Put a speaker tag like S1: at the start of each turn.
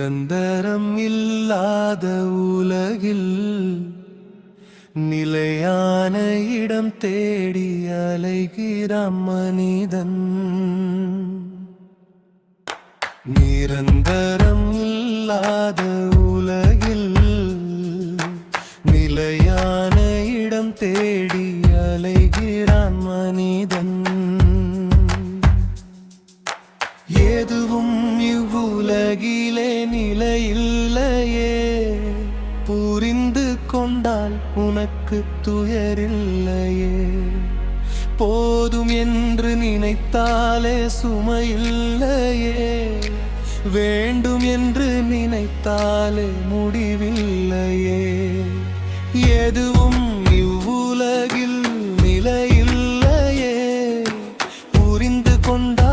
S1: நிரந்தரம் இல்லாத உலகில் நிலையான இடம் தேடி அலைகிறான் மனிதன். நிரந்தரம் இல்லாத உலகில் நிலையான இடம் தேடி அலைகிறான் மனிதன். எதுவும் இவ்வுலகிலே நிலையில்லையே, புரிந்து கொண்டால் உனக்கு துயரில்லையே. போதும் என்று நினைத்தாலே சுமையில்லையே, வேண்டும் என்று நினைத்தாலே முடிவில்லையே. எதுவும் இவ்வுலகில் நிலையில்லையே, புரிந்து கொண்டால்